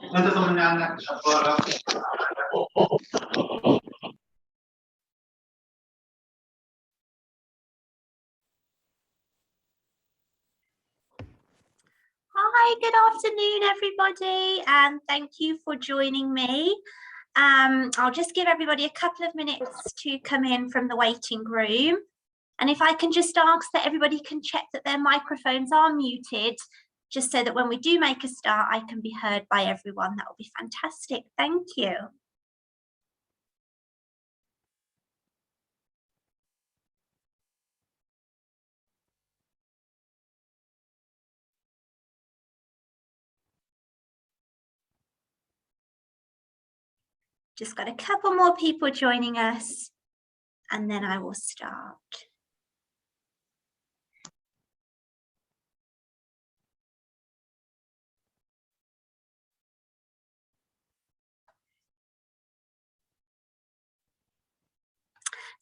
Hi, good afternoon, everybody, and thank you for joining me. I'll just give everybody a couple of minutes to come in from the waiting room. And if I can just ask that everybody can check that their microphones are muted, just so that when we do make a start, I can be heard by everyone. That will be fantastic. Thank you. Just got a couple more people joining us, and then I will start.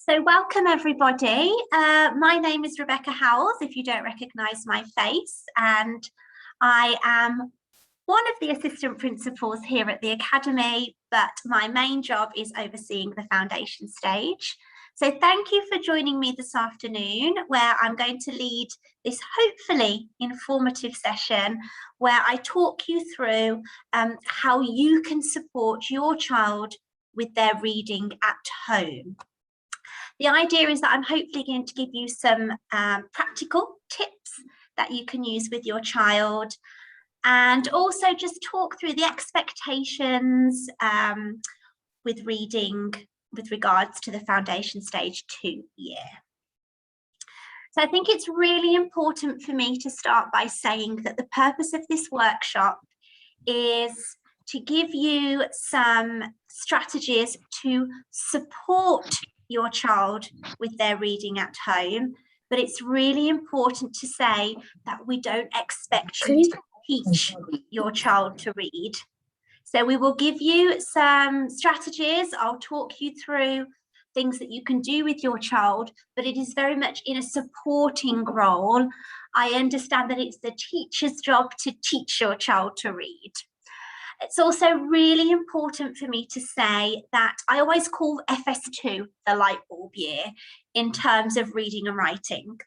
So welcome everybody. My name is Rebecca Howells, if you don't recognise my face, and I am one of the assistant principals here at the Academy, but my main job is overseeing the foundation stage. So thank you for joining me this afternoon, where I'm going to lead this hopefully informative session where I talk you through how you can support your child with their reading at home. The idea is that I'm hopefully going to give you some practical tips that you can use with your child, and also just talk through the expectations with reading with regards to the Foundation Stage 2 year. So I think it's really important for me to start by saying that the purpose of this workshop is to give you some strategies to support your child with their reading at home, but it's really important to say that we don't expect you to teach your child to read. So we will give you some strategies. I'll talk you through things that you can do with your child, but it is very much in a supporting role. I understand that it's the teacher's job to teach your child to read. It's also really important for me to say that I always call FS2 the Lightbulb Year in terms of reading and writing.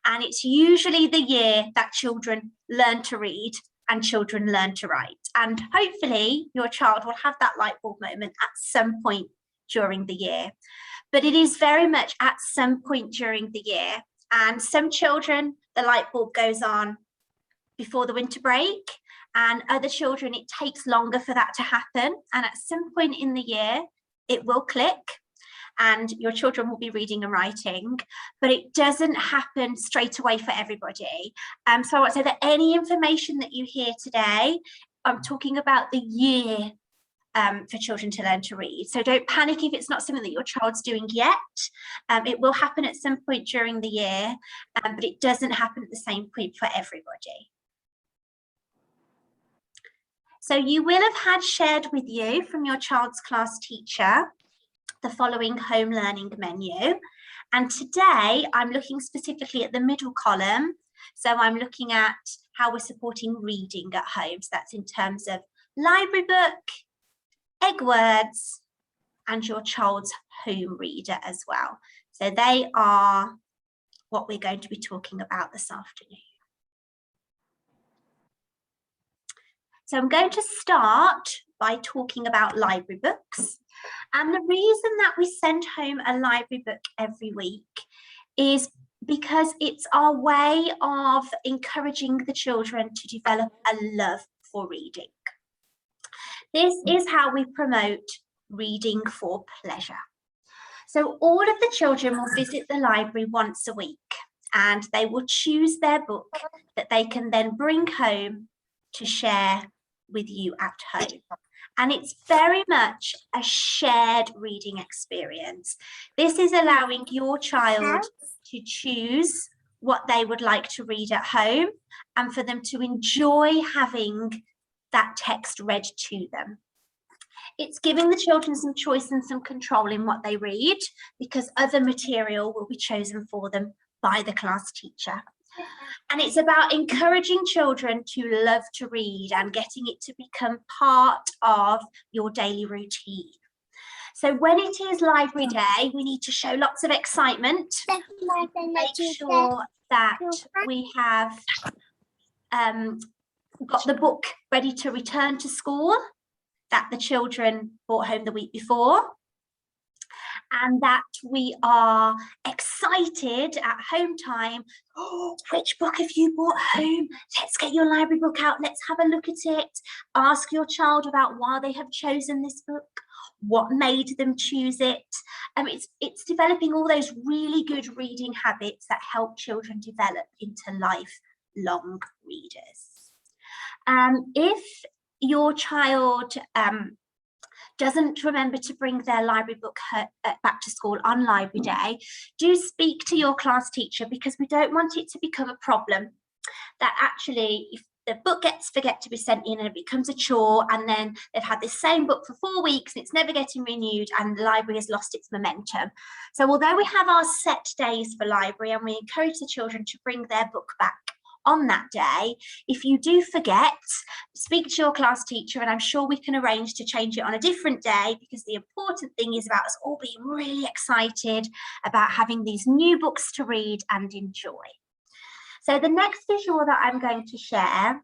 And it's usually the year that children learn to read and children learn to write. And hopefully your child will have that light bulb moment at some point during the year. But it is very much at some point during the year. And some children, the light bulb goes on before the winter break, and other children, it takes longer for that to happen. And at some point in the year, it will click and your children will be reading and writing, but it doesn't happen straight away for everybody. So I want to say that any information that you hear today, I'm talking about the year for children to learn to read. So don't panic if it's not something that your child's doing yet. It will happen at some point during the year, but it doesn't happen at the same point for everybody. So you will have had shared with you from your child's class teacher the following home learning menu. And today I'm looking specifically at the middle column. So I'm looking at how we're supporting reading at home. So that's in terms of library book, egg words, and your child's home reader as well. So they are what we're going to be talking about this afternoon. So I'm going to start by talking about library books. And the reason that we send home a library book every week is because it's our way of encouraging the children to develop a love for reading. This is how we promote reading for pleasure. So all of the children will visit the library once a week, and they will choose their book that they can then bring home to share with you at home. And it's very much a shared reading experience. This is allowing your child to choose what they would like to read at home and for them to enjoy having that text read to them. It's giving the children some choice and some control in what they read, because other material will be chosen for them by the class teacher. And it's about encouraging children to love to read and getting it to become part of your daily routine. So when it is library day, we need to show lots of excitement. Make sure that we have got the book ready to return to school that the children brought home the week before. And that we are excited at home time. Oh, which book have you brought home? Let's get your library book out. Let's have a look at it. Ask your child about why they have chosen this book, what made them choose it. It's developing all those really good reading habits that help children develop into lifelong readers. If your child doesn't remember to bring their library book back to school on library day, do speak to your class teacher, because we don't want it to become a problem that actually if the book gets forget to be sent in and it becomes a chore, and then they've had this same book for 4 weeks and it's never getting renewed and the library has lost its momentum. So although we have our set days for library and we encourage the children to bring their book back on that day, if you do forget, speak to your class teacher and I'm sure we can arrange to change it on a different day, because the important thing is about us all being really excited about having these new books to read and enjoy. So the next visual that I'm going to share,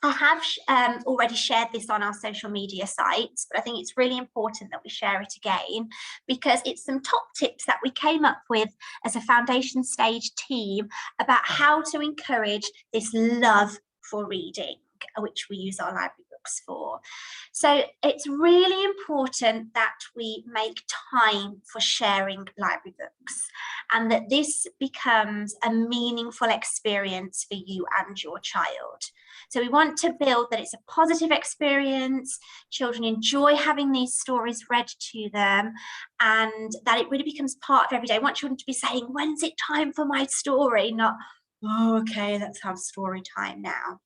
I have already shared this on our social media sites, but I think it's really important that we share it again, because it's some top tips that we came up with as a foundation stage team about how to encourage this love for reading, which we use our library books for. So it's really important that we make time for sharing library books, and that this becomes a meaningful experience for you and your child. So we want to build that it's a positive experience, children enjoy having these stories read to them, and that it really becomes part of every day. I want children to be saying, when's it time for my story? Not, oh, okay, let's have story time now.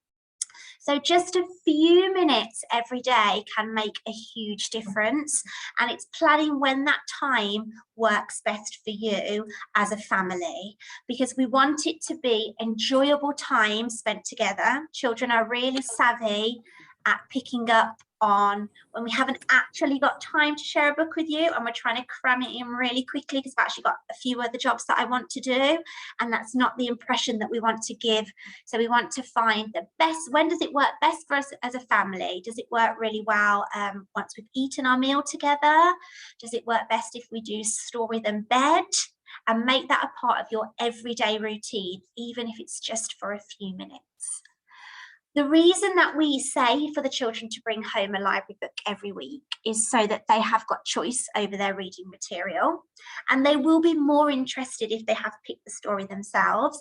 So just a few minutes every day can make a huge difference, and it's planning when that time works best for you as a family, because we want it to be enjoyable time spent together. Children are really savvy at picking up on when we haven't actually got time to share a book with you and we're trying to cram it in really quickly because I've actually got a few other jobs that I want to do, and that's not the impression that we want to give. So we want to find the best, when does it work best for us as a family? Does it work really well once we've eaten our meal together? Does it work best if we do story then bed? And make that a part of your everyday routine, even if it's just for a few minutes. The reason that we say for the children to bring home a library book every week is so that they have got choice over their reading material, and they will be more interested if they have picked the story themselves.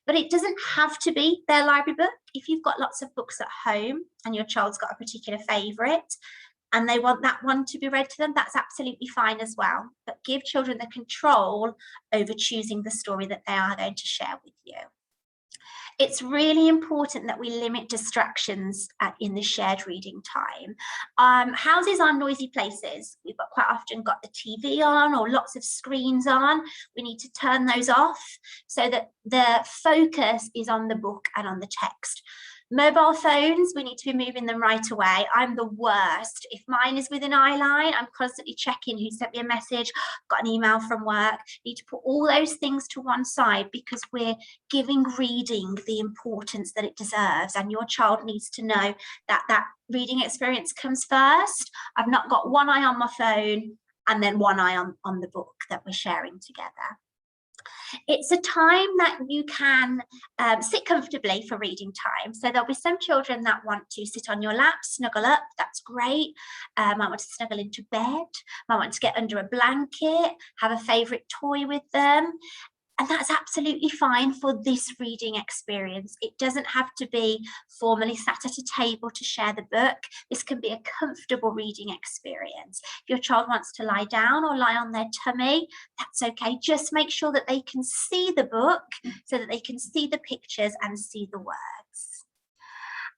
But it doesn't have to be their library book. If you've got lots of books at home and your child's got a particular favourite and they want that one to be read to them, that's absolutely fine as well. But give children the control over choosing the story that they are going to share with you. It's really important that we limit distractions in the shared reading time. Houses are noisy places. We've quite often got the TV on or lots of screens on. We need to turn those off so that the focus is on the book and on the text. Mobile phones, we need to be moving them right away. I'm the worst. If mine is within eye line, I'm constantly checking who sent me a message, got an email from work. Need to put all those things to one side because we're giving reading the importance that it deserves, and your child needs to know that that reading experience comes first. I've not got one eye on my phone and then one eye on the book that we're sharing together. It's a time that you can sit comfortably for reading time. So there'll be some children that want to sit on your lap, snuggle up, that's great. Might want to snuggle into bed, might want to get under a blanket, have a favourite toy with them. And that's absolutely fine for this reading experience. It doesn't have to be formally sat at a table to share the book. This can be a comfortable reading experience. If your child wants to lie down or lie on their tummy, that's okay. Just make sure that they can see the book so that they can see the pictures and see the words.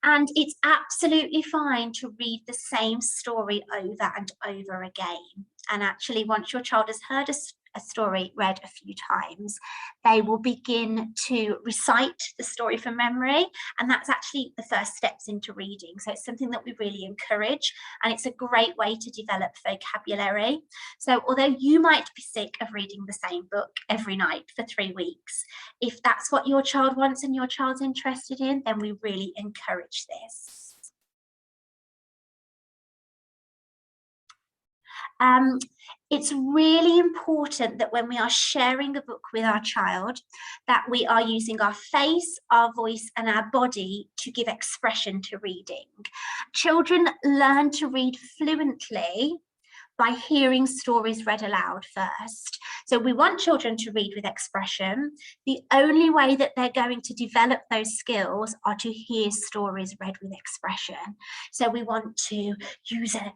And it's absolutely fine to read the same story over and over again. And actually, once your child has heard a story read a few times, they will begin to recite the story from memory, and that's actually the first steps into reading. So it's something that we really encourage, and it's a great way to develop vocabulary. So although you might be sick of reading the same book every night for 3 weeks, if that's what your child wants and your child's interested in, then we really encourage this. It's really important that when we are sharing a book with our child, that we are using our face, our voice, and our body to give expression to reading. Children learn to read fluently by hearing stories read aloud first. So we want children to read with expression. The only way that they're going to develop those skills are to hear stories read with expression. So we want to use a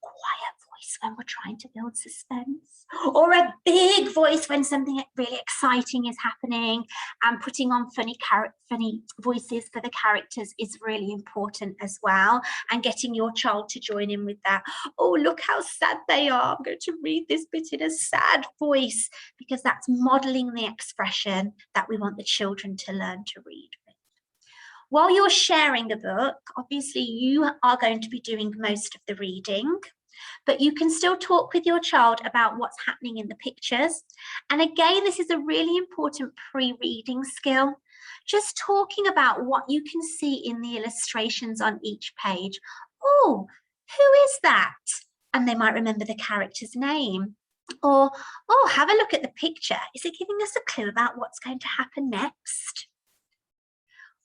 quiet voice when we're trying to build suspense, or a big voice when something really exciting is happening, and putting on funny voices for the characters is really important as well, and getting your child to join in with that. Oh, look how sad they are, I'm going to read this bit in a sad voice, because that's modeling the expression that we want the children to learn to read with. While you're sharing a book, obviously you are going to be doing most of the reading, but you can still talk with your child about what's happening in the pictures. And again, this is a really important pre-reading skill. Just talking about what you can see in the illustrations on each page. Oh, who is that? And they might remember the character's name. Or, oh, have a look at the picture. Is it giving us a clue about what's going to happen next?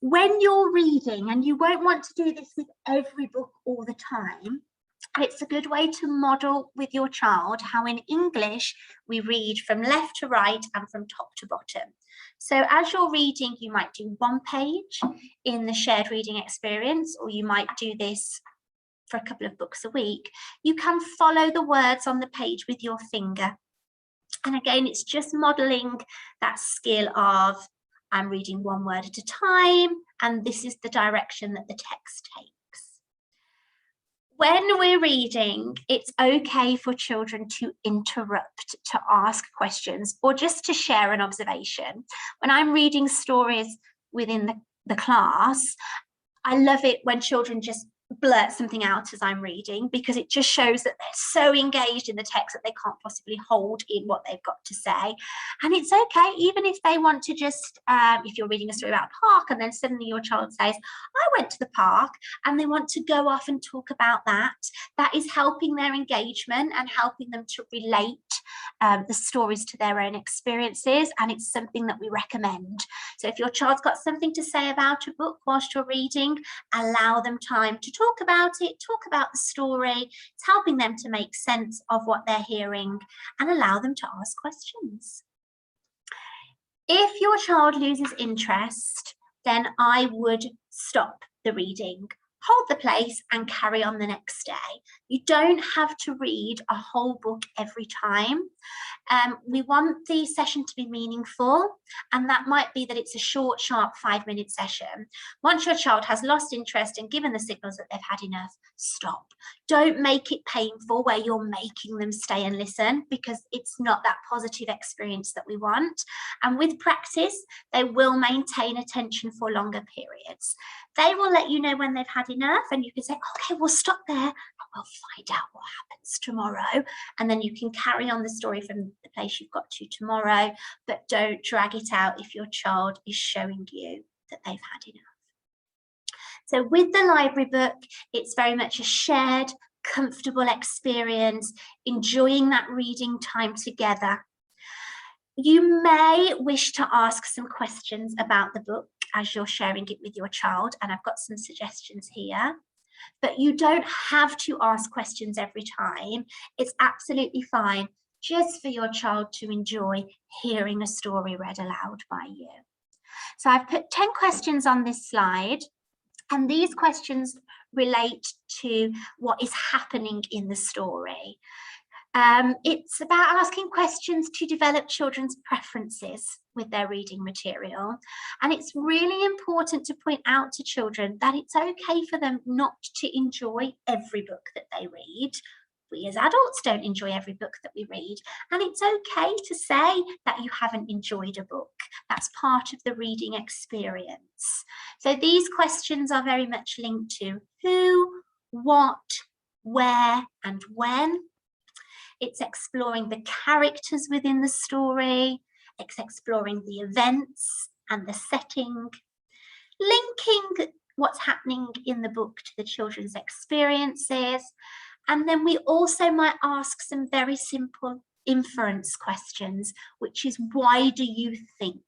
When you're reading, and you won't want to do this with every book all the time, it's a good way to model with your child how in English we read from left to right and from top to bottom. So as you're reading, you might do one page in the shared reading experience, or you might do this for a couple of books a week. You can follow the words on the page with your finger. And again, it's just modeling that skill of I'm reading one word at a time, and this is the direction that the text takes. When we're reading, it's okay for children to interrupt, to ask questions, or just to share an observation. When I'm reading stories within the class, I love it when children just blurt something out as I'm reading, because it just shows that they're so engaged in the text that they can't possibly hold in what they've got to say. And it's okay, even if they want to just, if you're reading a story about a park and then suddenly your child says, I went to the park, and they want to go off and talk about that, that is helping their engagement and helping them to relate the stories to their own experiences, and it's something that we recommend. So if your child's got something to say about a book whilst you're reading, allow them time to talk about it, talk about the story. It's helping them to make sense of what they're hearing, and allow them to ask questions. If your child loses interest, then I would stop the reading, hold the place, and carry on the next day. You don't have to read a whole book every time. We want the session to be meaningful, and that might be that it's a short, sharp 5-minute session. Once your child has lost interest and given the signals that they've had enough, stop. Don't make it painful where you're making them stay and listen, because it's not that positive experience that we want. And with practice, they will maintain attention for longer periods. They will let you know when they've had enough, and you can say, okay, we'll stop there and we'll find out what happens tomorrow. And then you can carry on the story from the place you've got to tomorrow, but don't drag it out if your child is showing you that they've had enough. So with the library book, it's very much a shared, comfortable experience, enjoying that reading time together. You may wish to ask some questions about the book as you're sharing it with your child, and I've got some suggestions here. But you don't have to ask questions every time. It's absolutely fine just for your child to enjoy hearing a story read aloud by you. So I've put 10 questions on this slide, and these questions relate to what is happening in the story. It's about asking questions to develop children's preferences with their reading material. And it's really important to point out to children that it's okay for them not to enjoy every book that they read. We as adults don't enjoy every book that we read, and it's okay to say that you haven't enjoyed a book. That's part of the reading experience. So these questions are very much linked to who, what, where, and when. It's exploring the characters within the story. It's exploring the events and the setting, linking what's happening in the book to the children's experiences. And then we also might ask some very simple inference questions, which is, why do you think?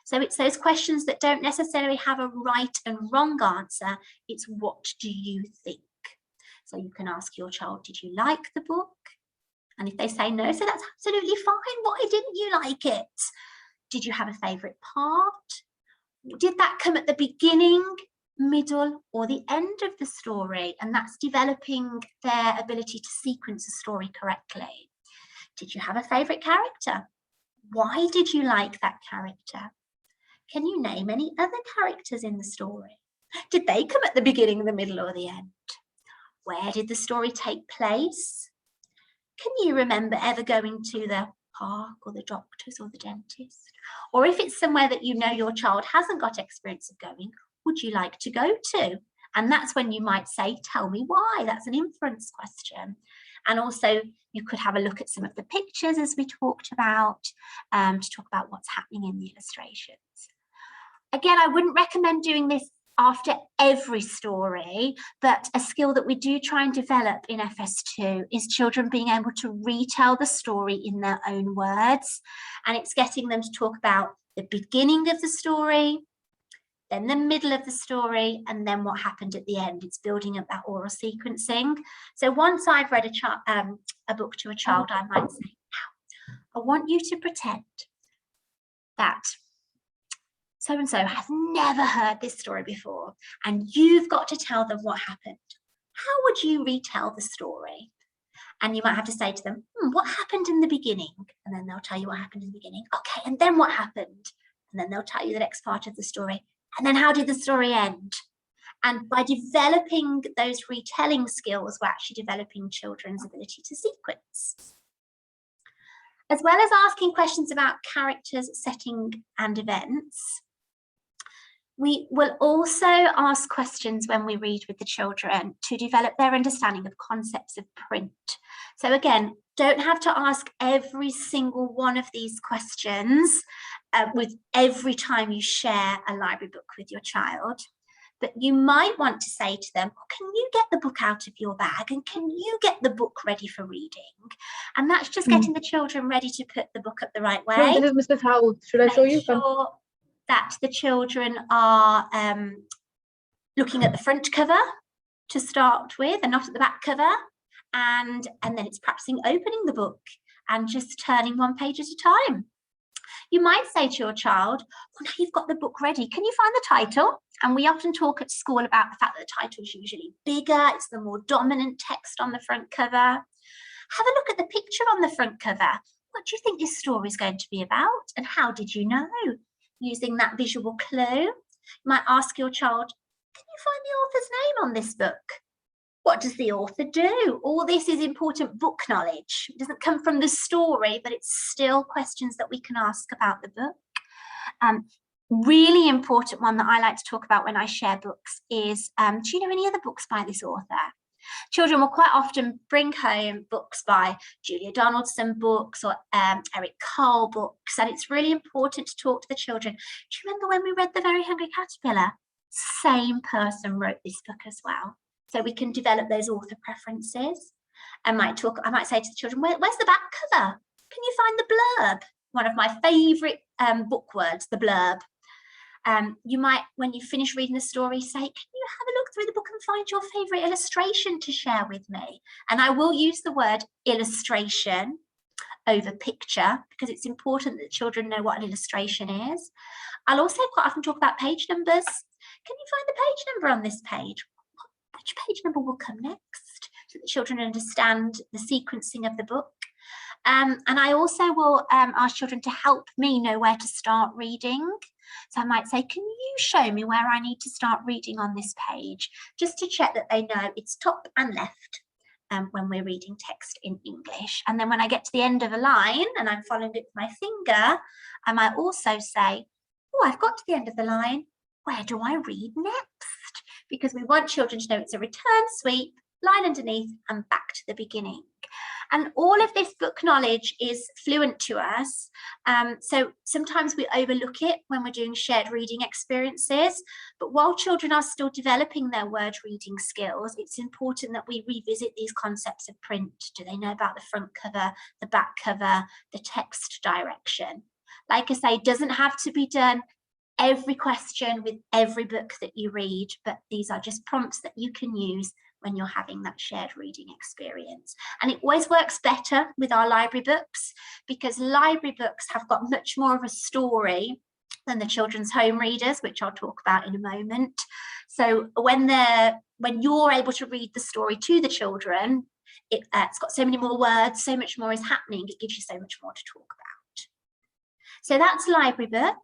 So it's those questions that don't necessarily have a right and wrong answer. It's, what do you think? So you can ask your child, did you like the book? And if they say no, so that's absolutely fine. Why didn't you like it? Did you have a favourite part? Did that come at the beginning, middle, or the end of the story? And that's developing their ability to sequence a story correctly. Did you have a favourite character? Why did you like that character? Can you name any other characters in the story? Did they come at the beginning, the middle, or the end? Where did the story take place? Can you remember ever going to the park or the doctor's or the dentist? Or if it's somewhere that you know your child hasn't got experience of going, would you like to go to? And that's when you might say, tell me why. That's an inference question. And also you could have a look at some of the pictures as we talked about, to talk about what's happening in the illustrations. Again, I wouldn't recommend doing this after every story, but a skill that we do try and develop in FS2 is children being able to retell the story in their own words. And it's getting them to talk about the beginning of the story, then the middle of the story, and then what happened at the end. It's building up that oral sequencing. So once I've read a book to a child, I might say, now, I want you to pretend that so-and-so has never heard this story before, and you've got to tell them what happened. How would you retell the story? And you might have to say to them, what happened in the beginning? And then they'll tell you what happened in the beginning. Okay, and then what happened? And then they'll tell you the next part of the story. And then how did the story end? And by developing those retelling skills, we're actually developing children's ability to sequence. As well as asking questions about characters, setting, and events, we will also ask questions when we read with the children to develop their understanding of concepts of print. So again, don't have to ask every single one of these questions with every time you share a library book with your child. But you might want to say to them, can you get the book out of your bag, and can you get the book ready for reading? And that's just getting the children ready to put the book up the right way. No, this is Mrs. Howell. Should I show you? Sure that the children are looking at the front cover to start with and not at the back cover. And then it's practicing opening the book and just turning one page at a time. You might say to your child, well, now you've got the book ready, can you find the title? And we often talk at school about the fact that the title is usually bigger, it's the more dominant text on the front cover. Have a look at the picture on the front cover. What do you think this story is going to be about? And how did you know? Using that visual clue. You might ask your child, can you find the author's name on this book? What does the author do? All this is important book knowledge. It doesn't come from the story, but it's still questions that we can ask about the book. Really important one that I like to talk about when I share books is, do you know any other books by this author? Children will quite often bring home books by Julia Donaldson books or Eric Carle books, and it's really important to talk to the children. Do you remember when we read The Very Hungry Caterpillar? Same person wrote this book as well. So we can develop those author preferences. I might say to the children, where's the back cover? Can you find the blurb? One of my favourite book words, the blurb. You might, when you finish reading the story, say, can you have a look through the book and find your favourite illustration to share with me? And I will use the word illustration over picture because it's important that children know what an illustration is. I'll also quite often talk about page numbers. Can you find the page number on this page? Which page number will come next? So that children understand the sequencing of the book. And I also will ask children to help me know where to start reading. So I might say, can you show me where I need to start reading on this page? Just to check that they know it's top and left. when we're reading text in English. And then when I get to the end of a line and I'm following it with my finger, I might also say, oh, I've got to the end of the line. Where do I read next? Because we want children to know it's a return sweep, line underneath and back to the beginning. And all of this book knowledge is fluent to us. So sometimes we overlook it when we're doing shared reading experiences. But while children are still developing their word reading skills, it's important that we revisit these concepts of print. Do they know about the front cover, the back cover, the text direction? Like I say, it doesn't have to be done every question with every book that you read, but these are just prompts that you can use when you're having that shared reading experience. And it always works better with our library books, because library books have got much more of a story than the children's home readers, which I'll talk about in a moment. So when you're able to read the story to the children, it's got so many more words, so much more is happening, it gives you so much more to talk about. So that's library book.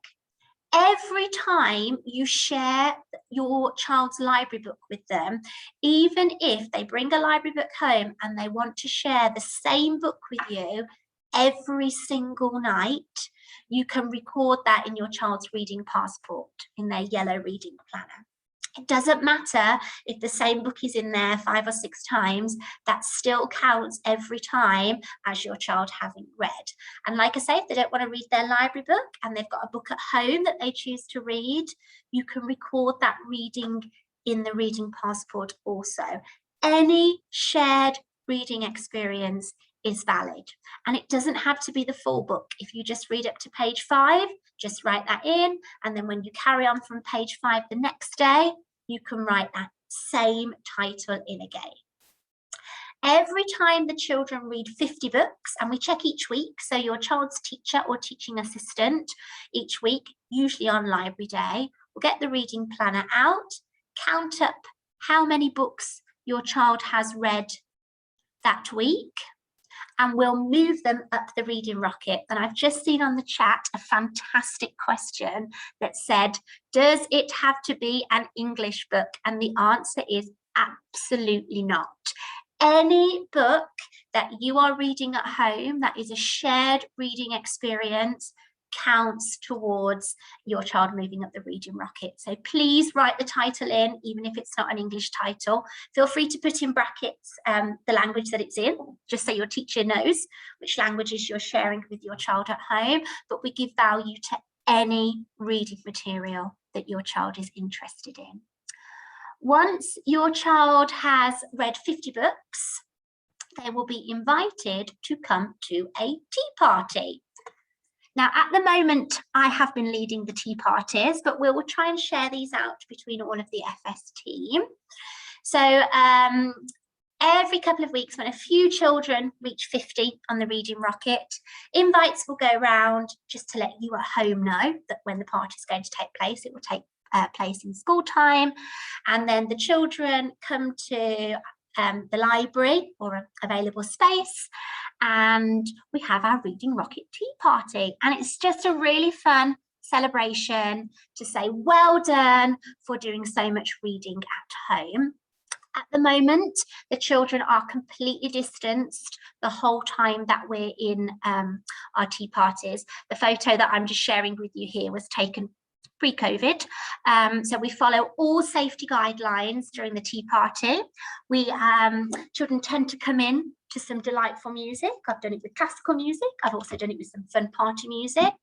Every time you share your child's library book with them, even if they bring a library book home and they want to share the same book with you every single night, you can record that in your child's reading passport, in their yellow reading planner. It doesn't matter if the same book is in there 5 or 6 times, that still counts every time as your child having read. And like I say, if they don't want to read their library book and they've got a book at home that they choose to read, you can record that reading in the reading passport also. Any shared reading experience is valid. And it doesn't have to be the full book. If you just read up to page 5, just write that in. And then when you carry on from page 5 the next day, you can write that same title in again. Every time the children read 50 books, and we check each week, so your child's teacher or teaching assistant each week, usually on library day, will get the reading planner out, count up how many books your child has read that week, and we'll move them up the reading rocket. And I've just seen on the chat a fantastic question that said, does it have to be an English book? And the answer is absolutely not. Any book that you are reading at home that is a shared reading experience counts towards your child moving up the reading rocket. So please write the title in, even if it's not an English title. Feel free to put in brackets the language that it's in, just so your teacher knows which languages you're sharing with your child at home. But we give value to any reading material that your child is interested in. Once your child has read 50 books, they will be invited to come to a tea party. Now, at the moment, I have been leading the tea parties, but we'll try and share these out between all of the FS team. So every couple of weeks, when a few children reach 50 on the reading rocket, invites will go around just to let you at home know that when the party is going to take place, it will take place in school time. And then the children come to the library or available space, and we have our reading rocket tea party. And it's just a really fun celebration to say well done for doing so much reading at home. At the moment, the children are completely distanced the whole time that we're in our tea parties. The photo that I'm just sharing with you here was taken pre-COVID. So we follow all safety guidelines during the tea party. Children tend to come in to some delightful music. I've done it with classical music. I've also done it with some fun party music.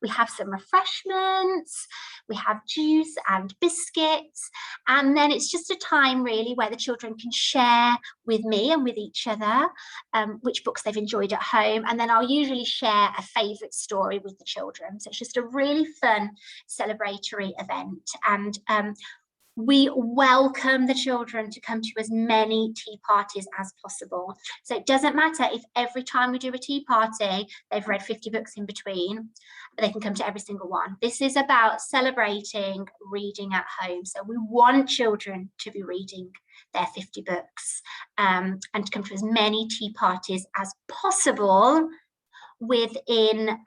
We have some refreshments. We have juice and biscuits. And then it's just a time really where the children can share with me and with each other which books they've enjoyed at home. And then I'll usually share a favourite story with the children. So it's just a really fun celebratory event. And we welcome the children to come to as many tea parties as possible. So it doesn't matter if every time we do a tea party, they've read 50 books in between, but they can come to every single one. This is about celebrating reading at home. So we want children to be reading their 50 books and to come to as many tea parties as possible within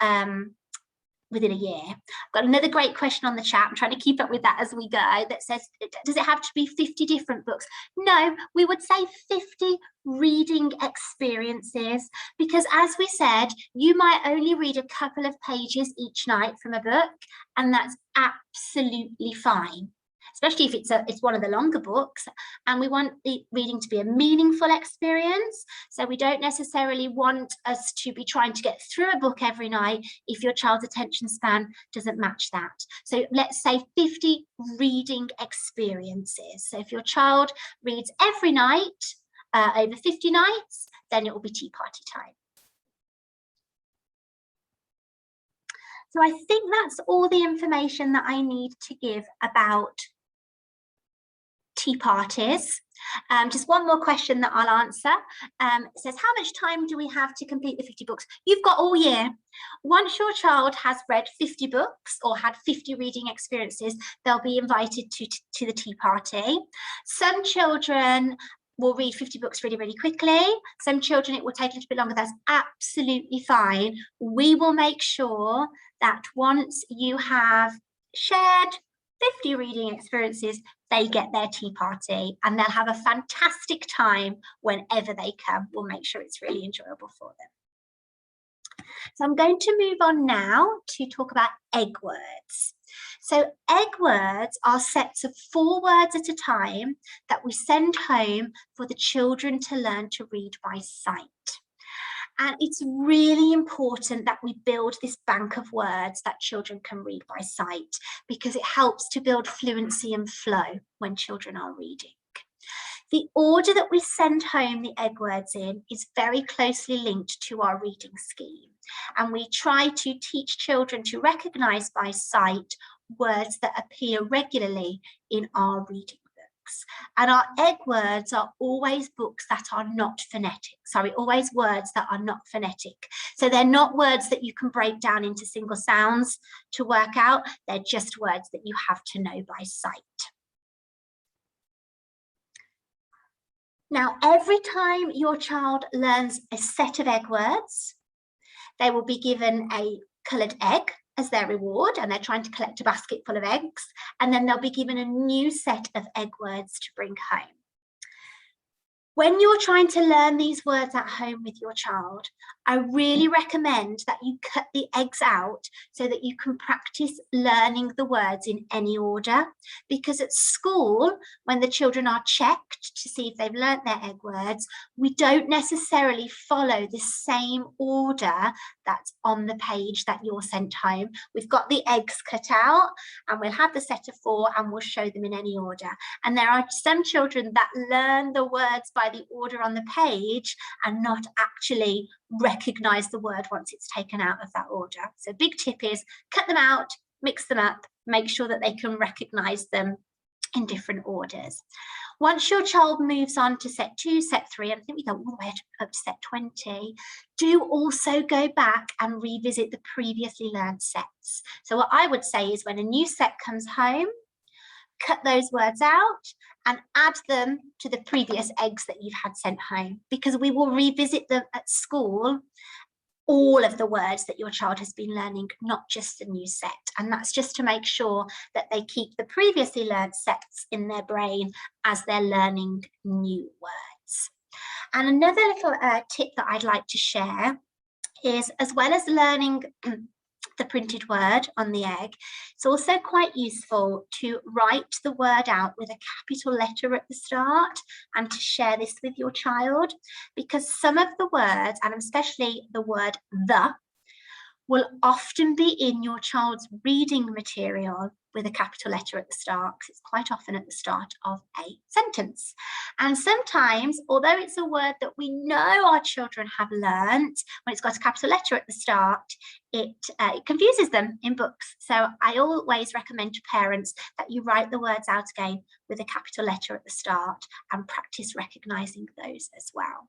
within a year. I've got another great question on the chat. I'm trying to keep up with that as we go, that says, does it have to be 50 different books? No, we would say 50 reading experiences, because as we said, you might only read a couple of pages each night from a book, and that's absolutely fine, especially if it's one of the longer books, and we want the reading to be a meaningful experience. So we don't necessarily want us to be trying to get through a book every night if your child's attention span doesn't match that. So let's say 50 reading experiences. So if your child reads every night, over 50 nights, then it will be tea party time. So I think that's all the information that I need to give about tea parties. Just one more question that I'll answer. It says, how much time do we have to complete the 50 books? You've got all year. Once your child has read 50 books or had 50 reading experiences, they'll be invited to the tea party. Some children will read 50 books really, really quickly. Some children, it will take a little bit longer. That's absolutely fine. We will make sure that once you have shared 50 reading experiences, they get their tea party, and they'll have a fantastic time whenever they come. We'll make sure it's really enjoyable for them. So I'm going to move on now to talk about egg words. So egg words are sets of 4 words at a time that we send home for the children to learn to read by sight. And it's really important that we build this bank of words that children can read by sight, because it helps to build fluency and flow when children are reading. The order that we send home the egg words in is very closely linked to our reading scheme. And we try to teach children to recognise by sight words that appear regularly in our reading books. And our egg words are always books that are not phonetic. Always words that are not phonetic. So they're not words that you can break down into single sounds to work out. They're just words that you have to know by sight. Now, every time your child learns a set of egg words, they will be given a coloured egg as their reward, and they're trying to collect a basket full of eggs, and then they'll be given a new set of egg words to bring home. When you're trying to learn these words at home with your child, I really recommend that you cut the eggs out so that you can practice learning the words in any order. Because at school, when the children are checked to see if they've learnt their egg words, we don't necessarily follow the same order that's on the page that you're sent home. We've got the eggs cut out, and we'll have the set of 4, and we'll show them in any order. And there are some children that learn the words by the order on the page and not actually recognize the word once it's taken out of that order. So big tip is cut them out, mix them up, make sure that they can recognize them in different orders. Once your child moves on to set 2, set 3, and I think we go all the way up to set 20, do also go back and revisit the previously learned sets. So what I would say is when a new set comes home, cut those words out and add them to the previous eggs that you've had sent home, because we will revisit them at school, all of the words that your child has been learning, not just the new set. And that's just to make sure that they keep the previously learned sets in their brain as they're learning new words. And another little tip that I'd like to share is, as well as learning the printed word on the egg, it's also quite useful to write the word out with a capital letter at the start and to share this with your child, because some of the words, and especially the word the, will often be in your child's reading material with a capital letter at the start, because it's quite often at the start of a sentence. And sometimes, although it's a word that we know our children have learnt, when it's got a capital letter at the start, it confuses them in books. So I always recommend to parents that you write the words out again with a capital letter at the start and practice recognising those as well.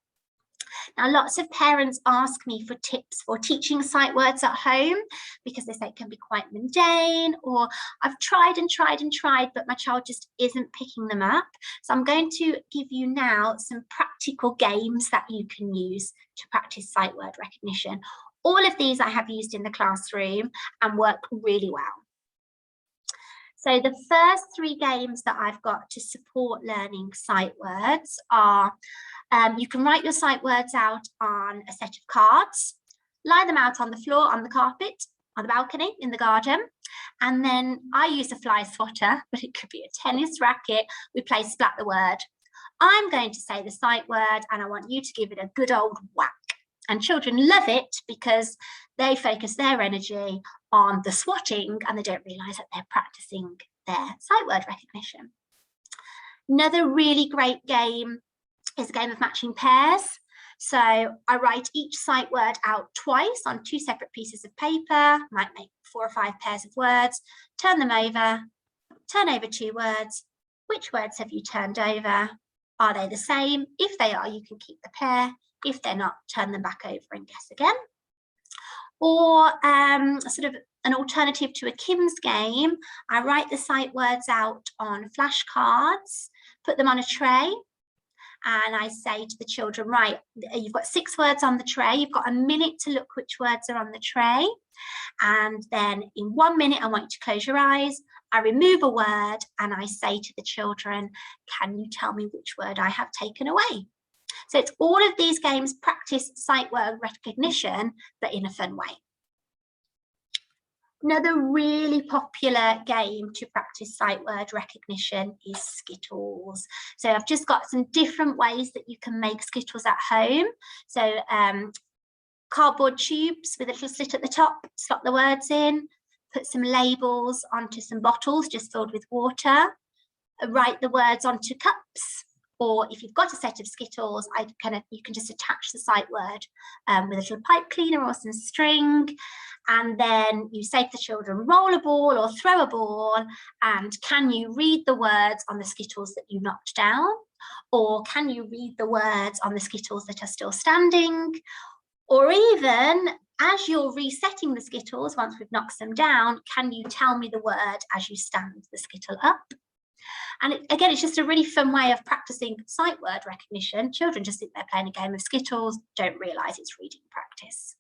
Now, lots of parents ask me for tips for teaching sight words at home, because they say it can be quite mundane, or I've tried and tried and tried, but my child just isn't picking them up. So I'm going to give you now some practical games that you can use to practice sight word recognition. All of these I have used in the classroom and work really well. So the first 3 games that I've got to support learning sight words are, you can write your sight words out on a set of cards, lie them out on the floor, on the carpet, on the balcony, in the garden. And then I use a fly swatter, but it could be a tennis racket. We play splat the word. I'm going to say the sight word and I want you to give it a good old whack. And children love it because they focus their energy on the swatting and they don't realise that they're practising their sight word recognition. Another really great game is a game of matching pairs. So I write each sight word out twice on 2 separate pieces of paper, might make 4 or 5 pairs of words, turn them over, turn over 2 words. Which words have you turned over? Are they the same? If they are, you can keep the pair. If they're not, turn them back over and guess again. Or sort of an alternative to a Kim's game, I write the sight words out on flashcards, put them on a tray, and I say to the children, right, you've got 6 words on the tray, you've got a minute to look which words are on the tray, and then in 1 minute I want you to close your eyes. I remove a word and I say to the children, can you tell me which word I have taken away? So it's all of these games practice sight word recognition, but in a fun way. Another really popular game to practice sight word recognition is Skittles. So I've just got some different ways that you can make Skittles at home. So cardboard tubes with a little slit at the top, slot the words in, put some labels onto some bottles just filled with water, write the words onto cups, or if you've got a set of Skittles, you can just attach the sight word with a little pipe cleaner or some string, and then you say to the children, roll a ball or throw a ball, and can you read the words on the Skittles that you knocked down? Or can you read the words on the Skittles that are still standing? Or even, as you're resetting the Skittles, once we've knocked them down, can you tell me the word as you stand the Skittle up? And again, it's just a really fun way of practicing sight word recognition. Children just think they're playing a game of Skittles, don't realise it's reading practice.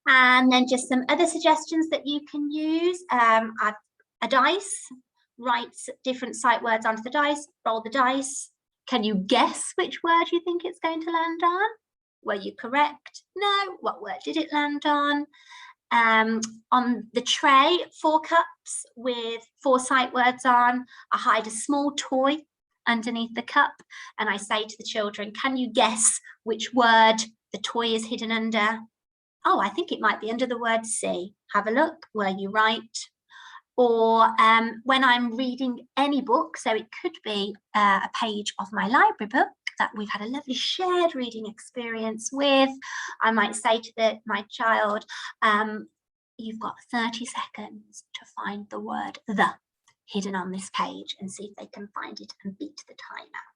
And then just some other suggestions that you can use. A dice, write different sight words onto the dice, roll the dice. Can you guess which word you think it's going to land on? Were you correct? No. What word did it land on? On the tray, 4 cups with 4 sight words on. I hide a small toy underneath the cup and I say to the children, can you guess which word the toy is hidden under? Oh, I think it might be under the word see. Have a look. Were you right? Or when I'm reading any book, so it could be a page of my library book that we've had a lovely shared reading experience with, I might say to my child, you've got 30 seconds to find the word the hidden on this page and see if they can find it and beat the timer.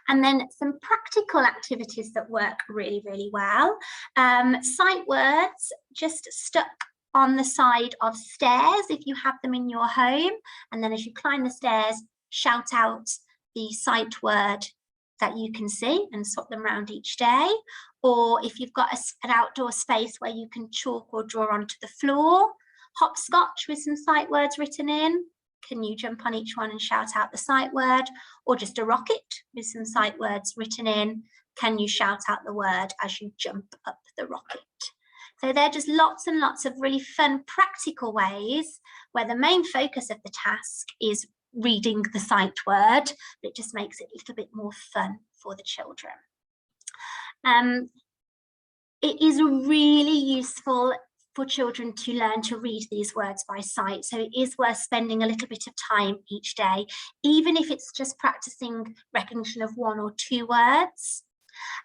And then some practical activities that work really, really well. Sight words just stuck on the side of stairs if you have them in your home. And then as you climb the stairs, shout out the sight word that you can see and swap them around each day. Or if you've got an outdoor space where you can chalk or draw onto the floor, hopscotch with some sight words written in. Can you jump on each one and shout out the sight word? Or just a rocket with some sight words written in. Can you shout out the word as you jump up the rocket? So they're just lots and lots of really fun, practical ways where the main focus of the task is reading the sight word, but it just makes it a little bit more fun for the children. It is really useful for children to learn to read these words by sight. So it is worth spending a little bit of time each day, even if it's just practicing recognition of 1 or 2 words.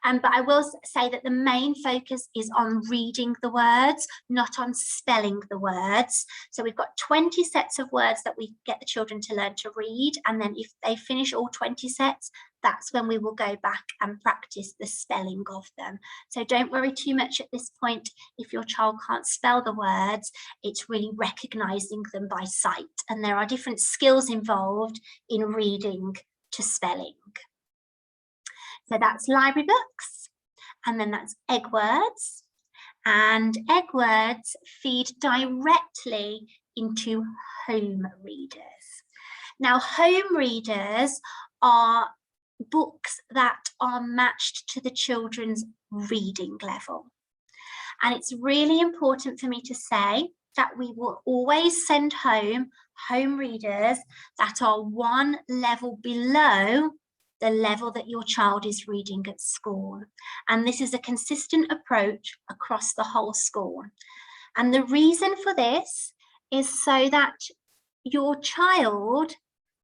But I will say that the main focus is on reading the words, not on spelling the words. So we've got 20 sets of words that we get the children to learn to read. And then if they finish all 20 sets, that's when we will go back and practice the spelling of them. So don't worry too much at this point if your child can't spell the words. It's really recognizing them by sight. And there are different skills involved in reading to spelling. So that's library books, and then that's egg words. And egg words feed directly into home readers. Now, home readers are books that are matched to the children's reading level. And it's really important for me to say that we will always send home readers that are one level below the level that your child is reading at school. And this is a consistent approach across the whole school. And the reason for this is so that your child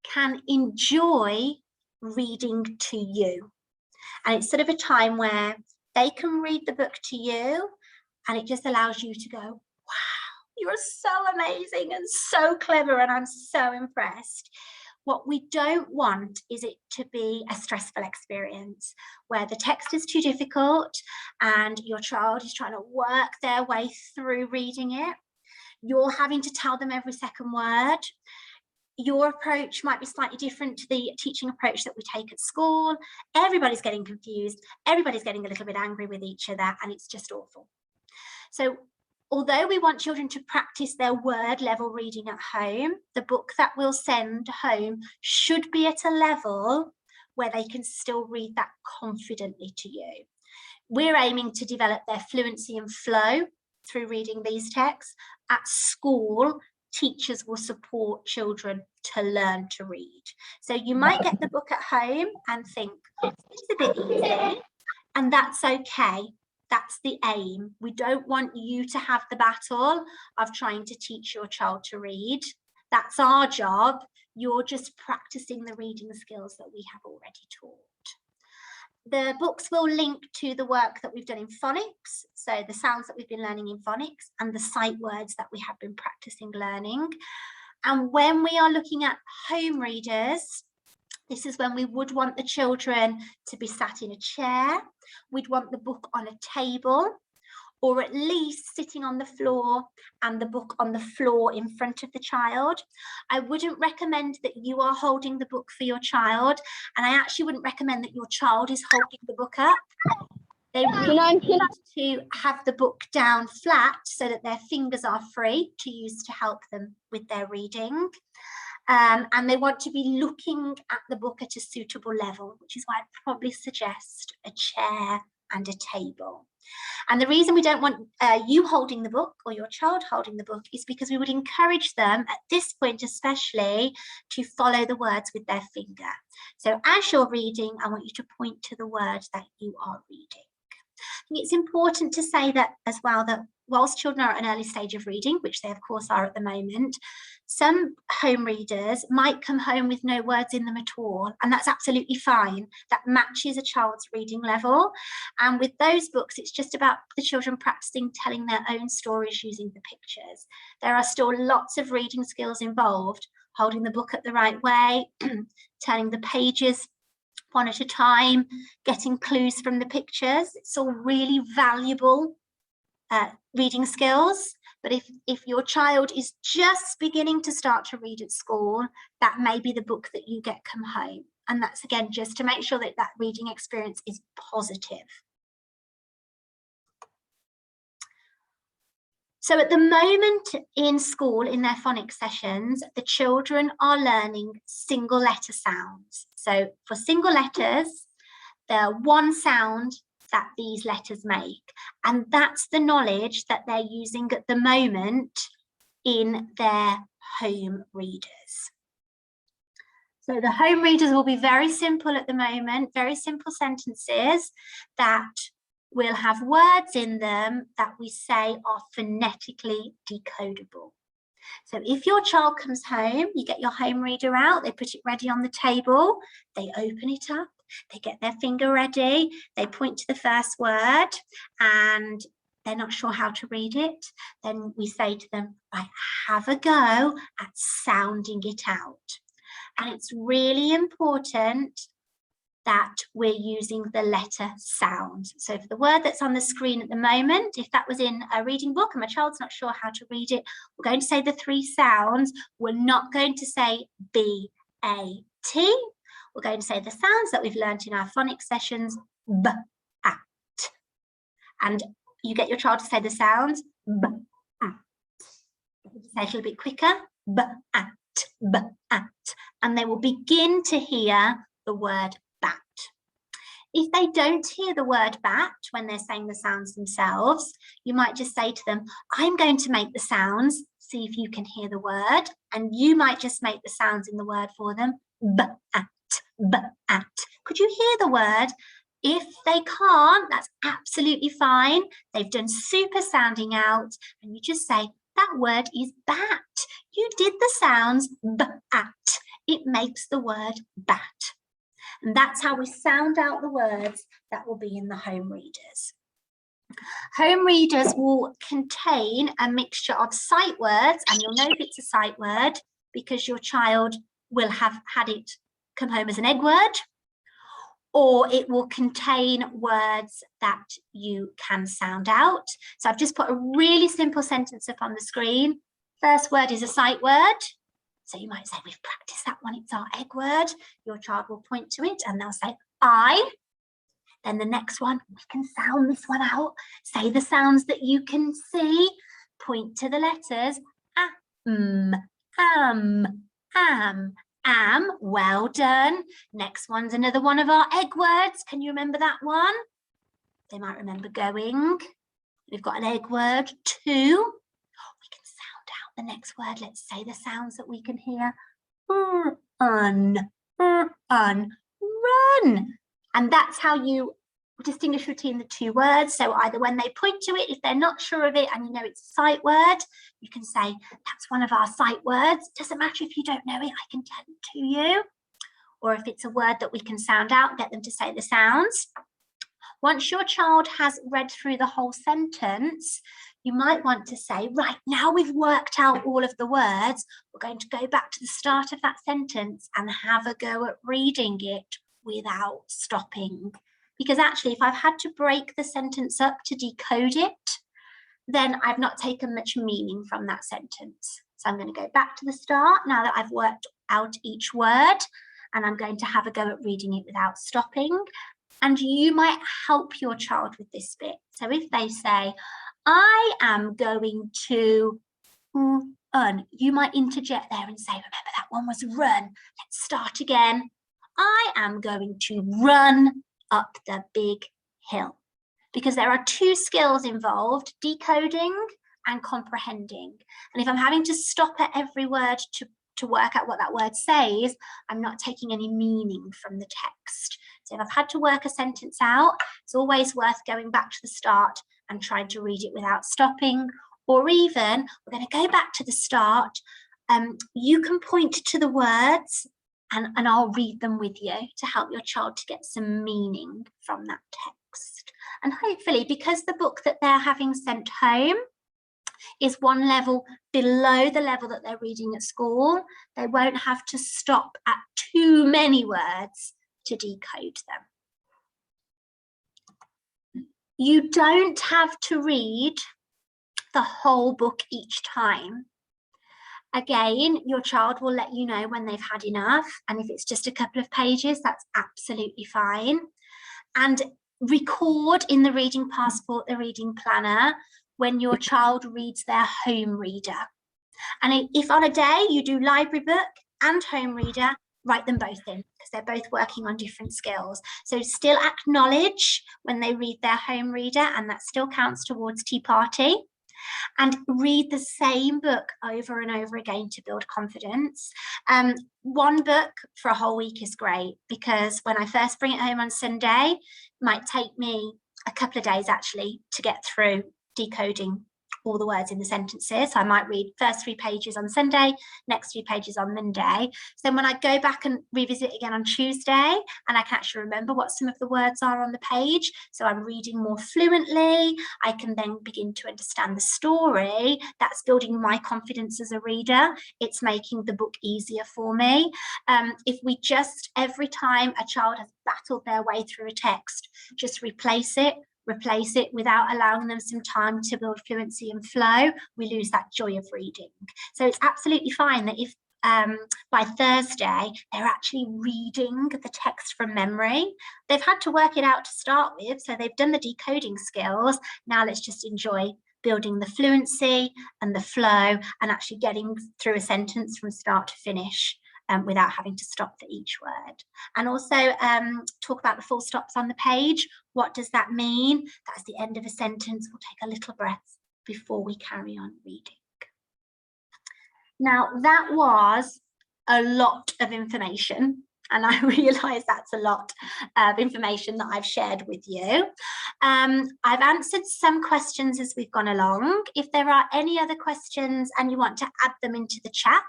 can enjoy reading to you. And it's sort of a time where they can read the book to you, and it just allows you to go, wow, you're so amazing and so clever, and I'm so impressed. What we don't want is it to be a stressful experience where the text is too difficult and your child is trying to work their way through reading it. You're having to tell them every second word. Your approach might be slightly different to the teaching approach that we take at school. Everybody's getting confused. Everybody's getting a little bit angry with each other, and it's just awful. So although we want children to practice their word level reading at home, the book that we'll send home should be at a level where they can still read that confidently to you. We're aiming to develop their fluency and flow through reading these texts. At school, teachers will support children to learn to read. So you might get the book at home and think, it's a bit easy, and that's okay. That's the aim. We don't want you to have the battle of trying to teach your child to read. That's our job. You're just practicing the reading skills that we have already taught. The books will link to the work that we've done in phonics, so the sounds that we've been learning in phonics and the sight words that we have been practicing learning. And when we are looking at home readers, this is when we would want the children to be sat in a chair. We'd want the book on a table, or at least sitting on the floor and the book on the floor in front of the child. I wouldn't recommend that you are holding the book for your child, and I actually wouldn't recommend that your child is holding the book up. They really need to have the book down flat so that their fingers are free to use to help them with their reading. And they want to be looking at the book at a suitable level, which is why I'd probably suggest a chair and a table. And the reason we don't want you holding the book or your child holding the book is because we would encourage them at this point especially to follow the words with their finger. So as you're reading, I want you to point to the word that you are reading. I think it's important to say that as well, that whilst children are at an early stage of reading, which they of course are at the moment, some home readers might come home with no words in them at all, and that's absolutely fine. That matches a child's reading level. And with those books, it's just about the children practicing telling their own stories using the pictures. There are still lots of reading skills involved, holding the book at the right way, turning the pages one at a time, getting clues from the pictures. It's all really valuable reading skills. But if your child is just beginning to start to read at school, that may be the book that you get come home. And that's, again, just to make sure that that reading experience is positive. So at the moment in school, in their phonics sessions, the children are learning single letter sounds. So for single letters, they're one sound that these letters make. And that's the knowledge that they're using at the moment in their home readers. So the home readers will be very simple at the moment, very simple sentences that will have words in them that we say are phonetically decodable. So if your child comes home, you get your home reader out, they put it ready on the table, they open it up, they get their finger ready, they point to the first word and they're not sure how to read it, then we say to them, right, have a go at sounding it out. And it's really important that we're using the letter sound. So for the word that's on the screen at the moment, if that was in a reading book and my child's not sure how to read it, we're going to say the three sounds. We're not going to say B, A, T. We're going to say the sounds that we've learned in our phonics sessions, B, A, T. and you get your child to say the sounds b, at. Say it a little bit quicker, b, at, and they will begin to hear the word bat. If they don't hear the word bat when they're saying the sounds themselves, you might just say to them, I'm going to make the sounds, see if you can hear the word, and you might just make the sounds in the word for them, b, at, b, at. Could you hear the word? If they can't, that's absolutely fine. They've done super sounding out, and you just say, that word is bat. You did the sounds b, at. It makes the word bat. And that's how we sound out the words that will be in the home readers. Home readers will contain a mixture of sight words, and you'll know if it's a sight word because your child will have had it come home as an egg word, or it will contain words that you can sound out. So I've just put a really simple sentence up on the screen. First word is a sight word. So you might say, we've practiced that one, it's our egg word. Your child will point to it and they'll say, I. Then the next one, we can sound this one out. Say the sounds that you can see. Point to the letters. Am. Well done. Next one's another one of our egg words. Can you remember that one? They might remember going. We've got an egg word, to. The next word, let's say the sounds that we can hear. Run. And that's how you distinguish between the two words. So either when they point to it, if they're not sure of it and you know it's a sight word, you can say, that's one of our sight words. Doesn't matter if you don't know it, I can tell it to you. Or if it's a word that we can sound out, get them to say the sounds. Once your child has read through the whole sentence, you might want to say, right, now we've worked out all of the words, we're going to go back to the start of that sentence and have a go at reading it without stopping. Because actually, if I've had to break the sentence up to decode it, then I've not taken much meaning from that sentence. So I'm going to go back to the start now that I've worked out each word, and I'm going to have a go at reading it without stopping. And you might help your child with this bit. So if they say, I am going to run, you might interject there and say, remember that one was run. Let's start again. I am going to run up the big hill. Because there are two skills involved, decoding and comprehending. And if I'm having to stop at every word to work out what that word says, I'm not taking any meaning from the text. So if I've had to work a sentence out, it's always worth going back to the start and trying to read it without stopping. Or even, we're going to go back to the start. You can point to the words and I'll read them with you to help your child to get some meaning from that text. And hopefully, because the book that they're having sent home is one level below the level that they're reading at school, they won't have to stop at too many words to decode them. You don't have to read the whole book each time. Again, your child will let you know when they've had enough, and if it's just a couple of pages, that's absolutely fine. And record in the reading passport, the reading planner, when your child reads their home reader. And if on a day you do library book and home reader, write them both in because they're both working on different skills. So still acknowledge when they read their home reader, and that still counts towards tea party. And read the same book over and over again to build confidence. One book for a whole week is great, because when I first bring it home on Sunday, it might take me a couple of days actually to get through decoding all the words in the sentences. So I might read first 3 pages on Sunday, next 3 pages on Monday. So then when I go back and revisit it again on Tuesday, and I can actually remember what some of the words are on the page, so I'm reading more fluently, I can then begin to understand the story. That's building my confidence as a reader. It's making the book easier for me. If we just, every time a child has battled their way through a text, just replace it without allowing them some time to build fluency and flow, we lose that joy of reading. So it's absolutely fine that if by Thursday, they're actually reading the text from memory. They've had to work it out to start with, so they've done the decoding skills. Now let's just enjoy building the fluency and the flow and actually getting through a sentence from start to finish without having to stop for each word. And also talk about the full stops on the page. What does that mean? That's the end of a sentence. We'll take a little breath before we carry on reading. Now, that was a lot of information, and I realise that's a lot of information that I've shared with you. I've answered some questions as we've gone along. If there are any other questions and you want to add them into the chat,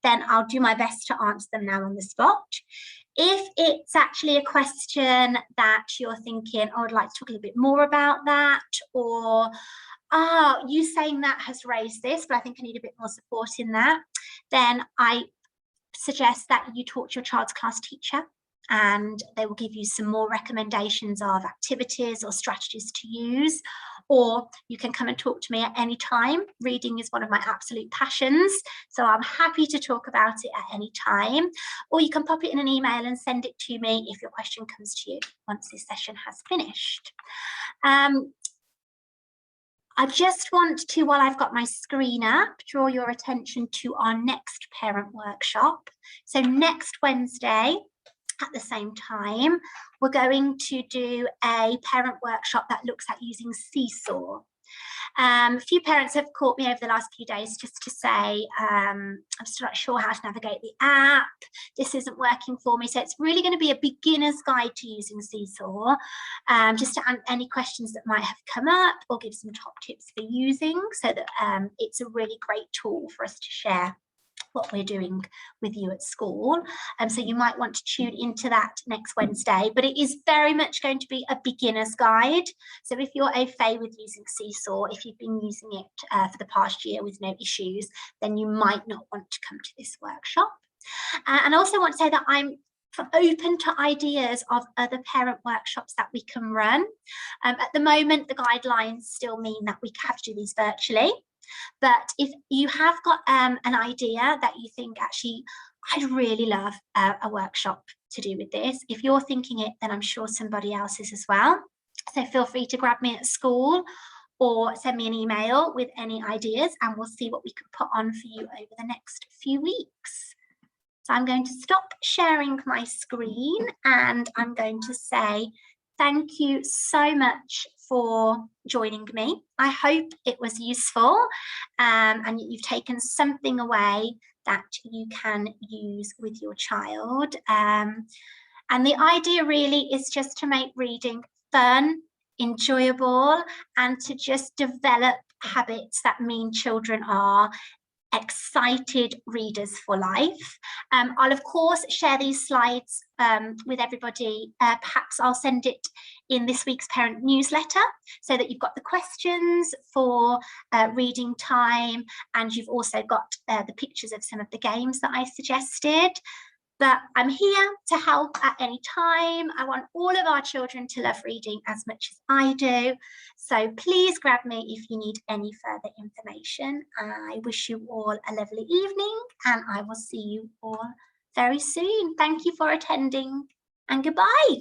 then I'll do my best to answer them now on the spot. If it's actually a question that you're thinking, oh, I'd like to talk a little bit more about that, or you saying that has raised this, but I think I need a bit more support in that, then I suggest that you talk to your child's class teacher and they will give you some more recommendations of activities or strategies to use, or you can come and talk to me at any time. Reading is one of my absolute passions, so I'm happy to talk about it at any time, or you can pop it in an email and send it to me if your question comes to you once this session has finished. I just want to, while I've got my screen up, draw your attention to our next parent workshop. So next Wednesday at the same time, we're going to do a parent workshop that looks at using Seesaw. A few parents have caught me over the last few days just to say, I'm still not sure how to navigate the app. This isn't working for me. So it's really going to be a beginner's guide to using Seesaw, just to answer any questions that might have come up or give some top tips for using, so that it's a really great tool for us to share what we're doing with you at school. So you might want to tune into that next Wednesday, but it is very much going to be a beginner's guide. So if you're au fait with using Seesaw, if you've been using it for the past year with no issues, then you might not want to come to this workshop. And I also want to say that I'm open to ideas of other parent workshops that we can run. At the moment, the guidelines still mean that we have to do these virtually. But if you have got an idea that you think, actually, I'd really love a workshop to do with this, if you're thinking it, then I'm sure somebody else is as well. So feel free to grab me at school or send me an email with any ideas, and we'll see what we can put on for you over the next few weeks. So I'm going to stop sharing my screen, and I'm going to say thank you so much for joining me. I hope it was useful and you've taken something away that you can use with your child. And the idea really is just to make reading fun, enjoyable, and to just develop habits that mean children are excited readers for life. I'll of course share these slides with everybody. Perhaps I'll send it in this week's parent newsletter so that you've got the questions for reading time, and you've also got the pictures of some of the games that I suggested. But I'm here to help at any time. I want all of our children to love reading as much as I do. So please grab me if you need any further information. I wish you all a lovely evening, and I will see you all very soon. Thank you for attending, and goodbye.